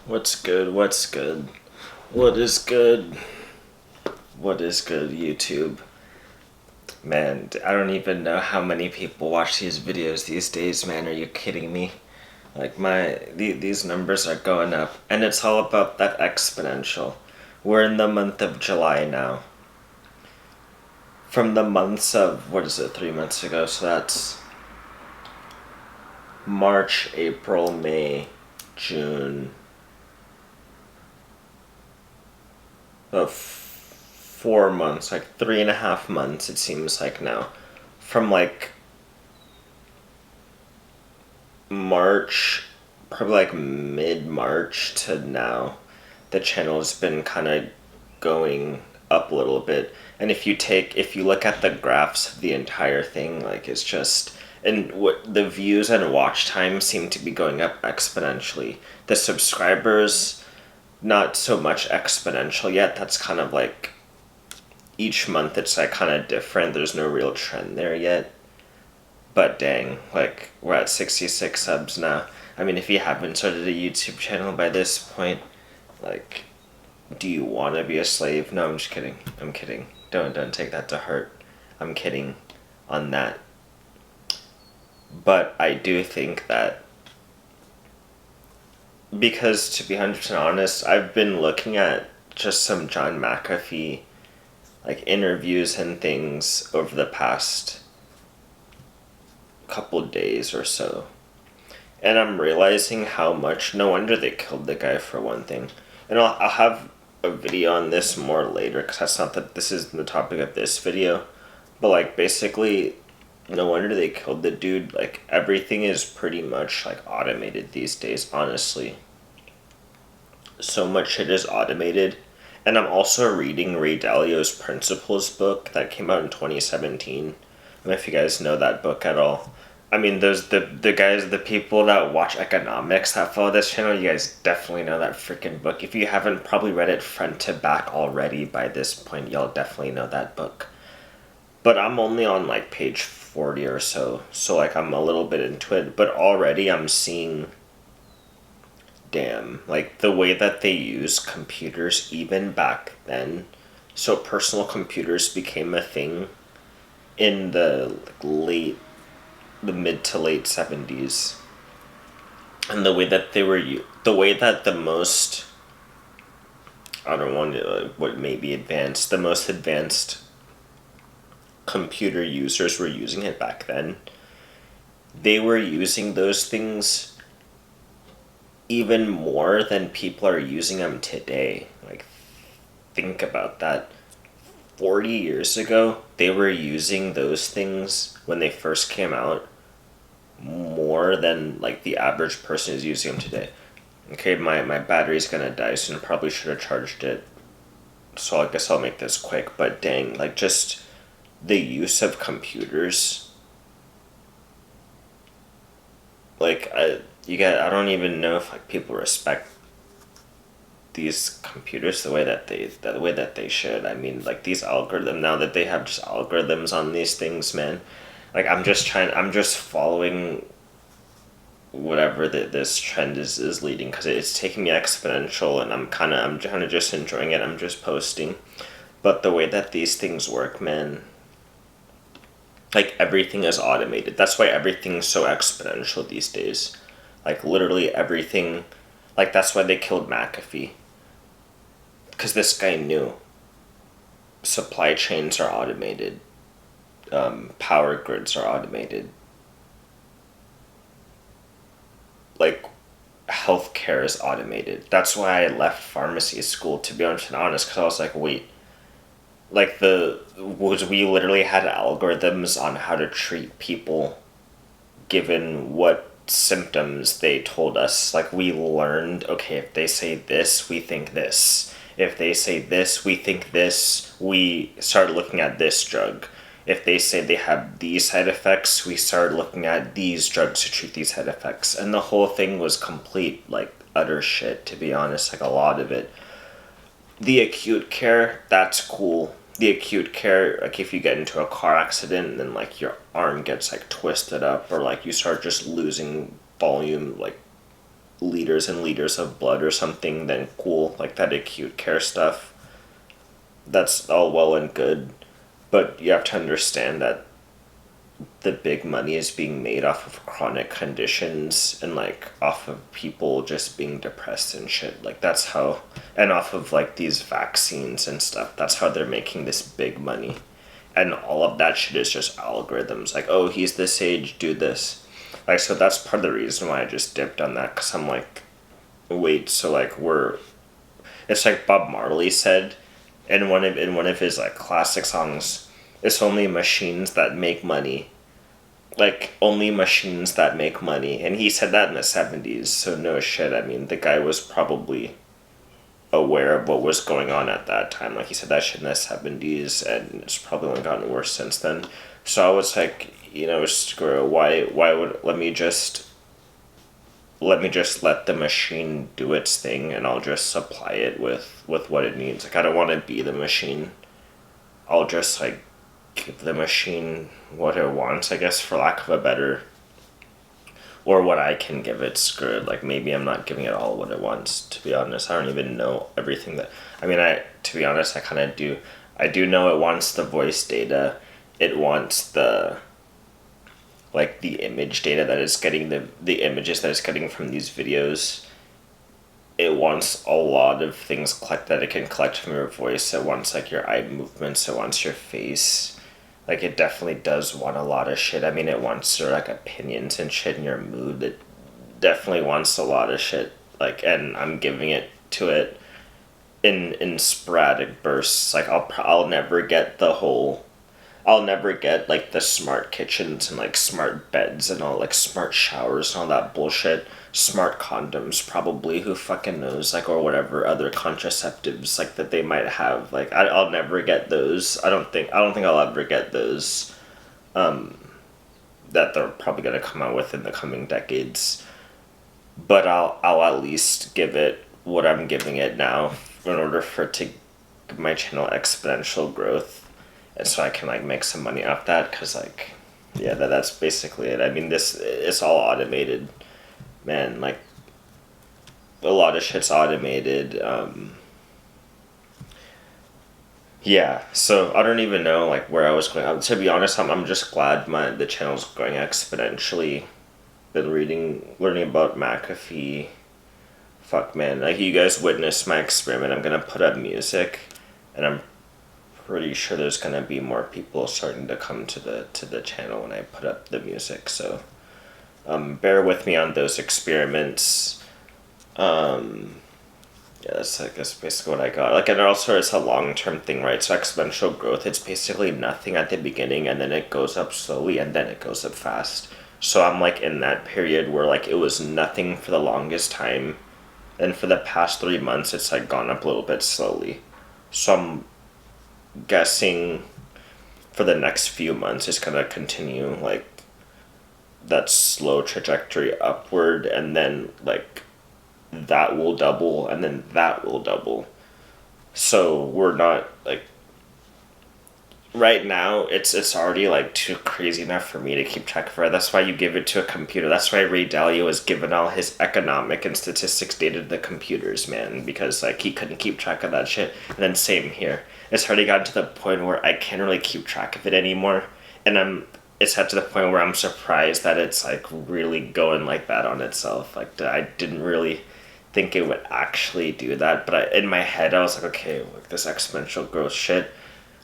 What's good? What's good? What is good? What is good, YouTube? Man, I don't even know how many people watch these videos these days, man. Are you kidding me? Like, these numbers are going up, and it's all about that exponential. We're in the month of July now. From the months of, what is it, 3 months ago? So that's March, April, May, June, of 4 months, like 3.5 months, it seems like now. From like March, probably like mid March to now, the channel's been kind of going up a little bit. And if you look at the graphs of the entire thing, like it's just, and what the views and watch time seem to be going up exponentially. The subscribers, not so much exponential yet. That's kind of like each month it's like kind of different. There's no real trend there yet. But dang, like we're at 66 subs now. I mean, if you haven't started a YouTube channel by this point, like, do you want to be a slave? No, I'm just kidding. I'm kidding. Don't take that to heart. I'm kidding on that. But I do think that, because to be 100% honest, I've been looking at just some John McAfee like interviews and things over the past couple days or so. And I'm realizing how much, no wonder they killed the guy, for one thing. And I'll have a video on this more later, because that's not that this is the topic of this video. But like basically, no wonder they killed the dude. Like everything is pretty much like automated these days, honestly. So much shit is automated. And I'm also reading Ray Dalio's Principles book that came out in 2017. I don't know if you guys know that book at all. I mean, those the guys, the people that watch economics that follow this channel, you guys definitely know that freaking book. If you haven't probably read it front to back already by this point, y'all definitely know that book. But I'm only on like page 40 or so, so like I'm a little bit into it. But already I'm seeing, damn, like the way that they use computers even back then. So personal computers became a thing in the mid to late 70s, and the way that the way that the most, I don't want to, what may be advanced, the most advanced computer users were using it back then, they were using those things even more than people are using them today. Like, think about that. 40 years ago, they were using those things when they first came out more than like the average person is using them today. Okay, my battery's gonna die soon. I probably should have charged it. So I guess I'll make this quick. But dang, like just the use of computers. Like I don't even know if like people respect these computers the way that they should. I mean, like these algorithms, now that they have just algorithms on these things, man. Like I'm just following whatever this trend is leading, because it's taking me exponential, and I'm kind of just enjoying it. I'm just posting. But the way that these things work, man, like everything is automated. That's why everything's so exponential these days. Like literally everything, like that's why they killed McAfee. Because this guy knew supply chains are automated, power grids are automated, like healthcare is automated. That's why I left pharmacy school, to be honest, because I was like, wait, like we literally had algorithms on how to treat people given what symptoms they told us. Like we learned, okay, if they say this, we think this. If they say this, we think this. We start looking at this drug. If they say they have these side effects, we start looking at these drugs to treat these side effects. And the whole thing was complete, like, utter shit, to be honest, like a lot of it. The acute care, that's cool. The acute care, like if you get into a car accident and then like your arm gets like twisted up, or like you start just losing volume, like liters and liters of blood or something, then cool, like that acute care stuff, that's all well and good, but you have to understand that the big money is being made off of chronic conditions and like off of people just being depressed and shit. Like that's how, and off of like these vaccines and stuff. That's how they're making this big money. And all of that shit is just algorithms. Like, oh, he's this age, do this. Like, so that's part of the reason why I just dipped on that, because I'm like, wait, so like it's like Bob Marley said in one of his like classic songs, it's only machines that make money. Like, only machines that make money. And he said that in the 70s, so no shit. I mean, the guy was probably aware of what was going on at that time. Like, he said that shit in the 70s, and it's probably only gotten worse since then. So I was like, screw it. Why would, let me just let the machine do its thing, and I'll just supply it with what it needs. Like, I don't want to be the machine. I'll just, like, give the machine what it wants, I guess, for lack of a better, or what I can give it. Screw it. Like, maybe I'm not giving it all what it wants, to be honest. I don't even know everything that, to be honest, I kind of do. I do know it wants the voice data. It wants the image data that it's getting, the images that it's getting from these videos. It wants a lot of things that it can collect from your voice. It wants, like, your eye movements. It wants your face. Like, it definitely does want a lot of shit. I mean, it wants your, like, opinions and shit and your mood. It definitely wants a lot of shit. Like, and I'm giving it to it in sporadic bursts. Like, I'll never get I'll never get, like, the smart kitchens and, like, smart beds and all, like, smart showers and all that bullshit. Smart condoms, probably, who fucking knows, like, or whatever other contraceptives, like, that they might have. Like, I'll never get those. I don't think I'll ever get those, that they're probably gonna come out with in the coming decades. But I'll at least give it what I'm giving it now in order for it to give my channel exponential growth. And so I can, like, make some money off that, because, like, yeah, that's basically it. I mean, it's all automated, man. Like, a lot of shit's automated. Yeah, so I don't even know, like, where I was going. To be honest, I'm just glad the channel's going exponentially. Been learning about McAfee. Fuck, man. Like, you guys witnessed my experiment. I'm gonna put up music, and I'm pretty sure there's gonna be more people starting to come to the channel when I put up the music. So, bear with me on those experiments. Yeah, that's, I guess, basically what I got. Like, and also it's a long-term thing, right? So exponential growth, it's basically nothing at the beginning, and then it goes up slowly, and then it goes up fast. So I'm, like, in that period where, like, it was nothing for the longest time, and for the past 3 months, it's, like, gone up a little bit slowly. So I'm guessing for the next few months it's gonna continue, like, that slow trajectory upward, and then, like, that will double, and then that will double. So we're not, like, right now it's already, like, too crazy enough for me to keep track of it. That's why you give it to a computer. That's why Ray Dalio has given all his economic and statistics data to the computers, man, because, like, he couldn't keep track of that shit. And then same here. It's already gotten to the point where I can't really keep track of it anymore, and it's at to the point where I'm surprised that it's, like, really going like that on itself. Like, I didn't really think it would actually do that, but in my head I was like, okay, like, this exponential growth shit,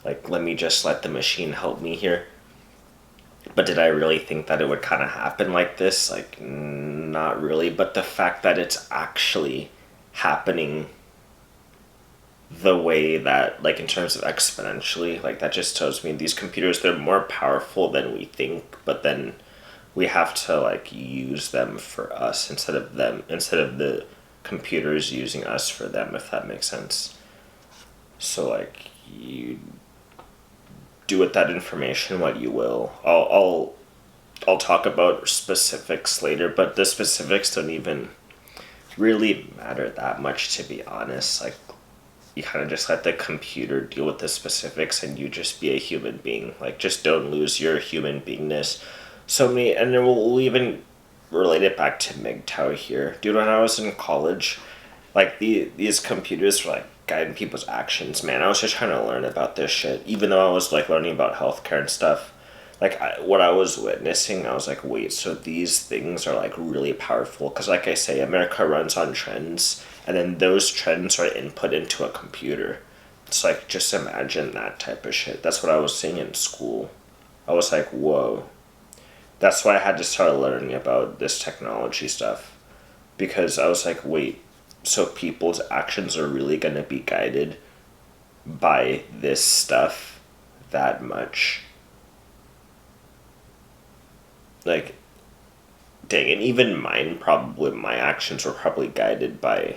like, let me just let the machine help me here. But did I really think that it would kind of happen like this? Like, not really. But the fact that it's actually happening the way that, like, in terms of exponentially, like, that just tells me these computers, they're more powerful than we think, but then we have to, like, use them for us instead of the computers using us for them, if that makes sense. So, like, you do with that information what you will. I'll talk about specifics later, but the specifics don't even really matter that much, to be honest. Like, you kind of just let the computer deal with the specifics, and you just be a human being. Like, just don't lose your human beingness. And then we'll even relate it back to MGTOW here. Dude, when I was in college, like these computers were like guiding people's actions, man. I was just trying to learn about this shit. Even though I was like learning about healthcare and stuff. Like what I was witnessing, I was like, wait, so these things are like really powerful. Because like I say, America runs on trends. And then those trends are input into a computer. It's like, just imagine that type of shit. That's what I was seeing in school. I was like, whoa. That's why I had to start learning about this technology stuff. Because I was like, wait, so people's actions are really going to be guided by this stuff that much? Like, dang, and even my actions were probably guided by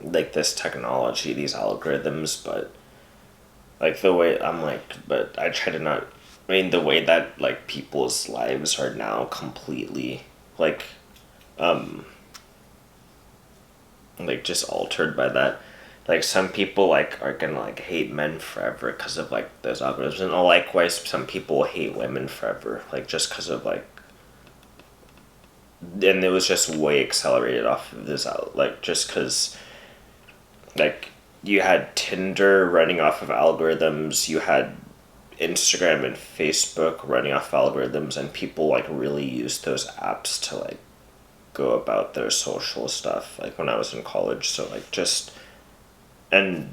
like this technology, these algorithms, but like the way I'm like, but I try to not, I mean, the way that like people's lives are now completely um, like just altered by that. Like some people like are gonna like hate men forever because of like those algorithms, and likewise some people hate women forever, like just because of like, and it was just way accelerated off of this out, like just because like you had Tinder running off of algorithms, you had Instagram and Facebook running off algorithms, and people like really used those apps to like go about their social stuff, like when I was in college. So like just, and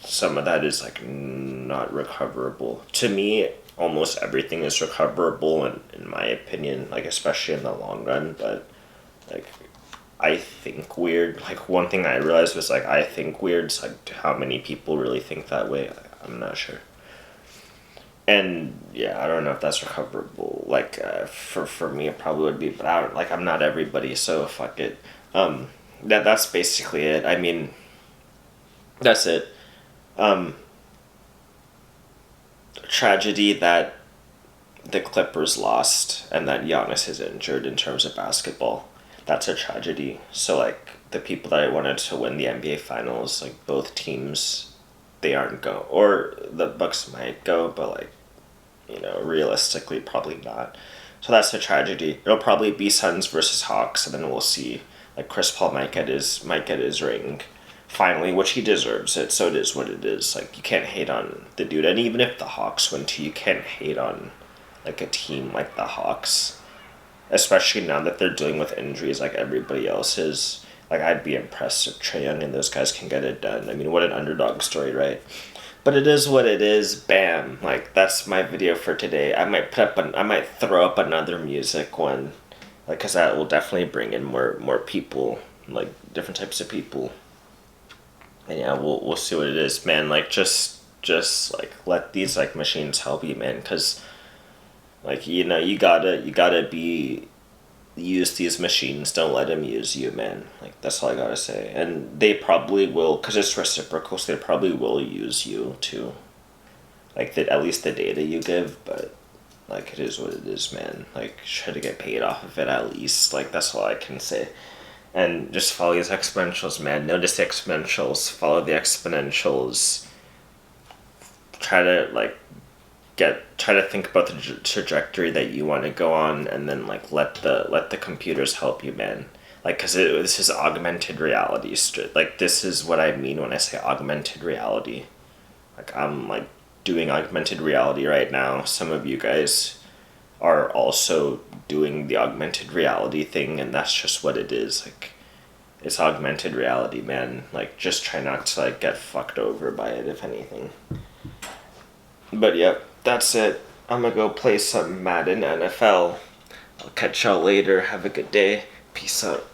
some of that is like not recoverable. To me, almost everything is recoverable in my opinion, like especially in the long run, but like I think weird. Like one thing I realized was like I think weird. It's like how many people really think that way. I'm not sure. And yeah, I don't know if that's recoverable. Like for me, it probably would be, but I don't, like I'm not everybody, so fuck it. That's basically it. I mean, that's it. Um, Tragedy that the Clippers lost and that Giannis is injured in terms of basketball. That's a tragedy. So like the people that I wanted to win the NBA finals, like both teams, they aren't go, or the Bucks might go, but like, you know, realistically probably not. So that's a tragedy. It'll probably be Suns versus Hawks, and then we'll see. Like Chris Paul might get his ring finally, which he deserves it. So it is what it is. Like you can't hate on the dude, and even if the Hawks win too, you can't hate on like a team like the Hawks, especially now that they're dealing with injuries like everybody else is. Like I'd be impressed if Trae Young and those guys can get it done. I mean, what an underdog story, right? But it is what it is. Bam! Like that's my video for today. I might I might throw up another music one, like because that will definitely bring in more people, like different types of people. And yeah, we'll see what it is, man. Like just like let these like machines help you, man. Because like you know you gotta be use these machines. Don't let them use you, man. Like that's all I gotta say. And they probably will, because it's reciprocal. So they probably will use you too. Like at least the data you give, but like it is what it is, man. Like try to get paid off of it at least. Like that's all I can say. And just follow these exponentials, man. Notice the exponentials. Follow the exponentials. Try to like try to think about the trajectory that you want to go on, and then like let the computers help you, man. Like because this is augmented reality. Like this is what I mean when I say augmented reality. Like I'm like doing augmented reality right now. Some of you guys are also doing the augmented reality thing, and that's just what it is. Like it's augmented reality, man. Like just try not to like get fucked over by it, if anything. But yep, that's it. I'm gonna go play some Madden NFL. I'll catch y'all later. Have a good day. Peace out.